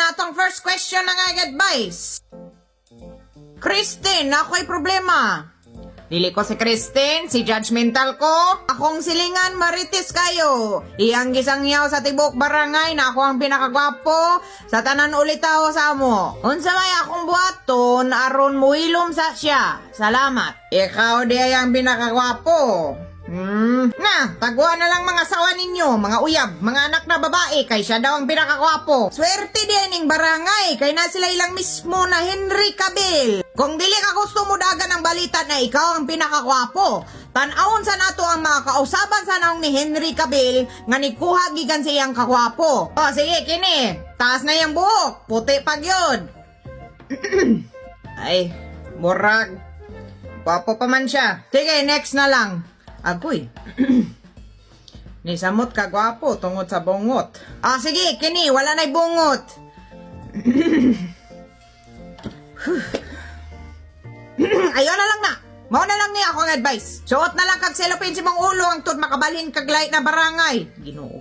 natong first question na nga advice. Christine, ako'y problema. Dili ko si Christine, si judgmental ko. Akong silingan marites kayo. Iyang gisangyaw sa tibok barangay na ako ang pinakagwapo. Sa tanan ulit ako sa amo. Unsa may akong buhaton aron muhilom sa siya. Salamat. Ikaw di ang pinakagwapo. Taguan na lang mga sawa ninyo, mga uyab, mga anak na babae, kay siya daw ang pinakakwapo. Swerte din ning barangay, kay na sila ilang mismo na Henry Cavill. Kung dili ka gusto mo dagan ang balita na ikaw ang pinakakwapo, tan-awon sa nato ang mga kausaban sa naong ni Henry Cavill nga nikuha gigan sa iyang kakwapo. O sige, kini, taas na yung buhok, puti pag yun. Ay, murag. Gwapo pa man siya. Sige, next na lang. Agoy. Nisamot ka gwapo tungod sa bungot. Sige, kini, wala na'y bungot. Ayaw na lang na. Mao na lang niya akong advice. Suot na lang kag cellophane si mong ulo ang tud makabalhin kag light na barangay. Ginoo.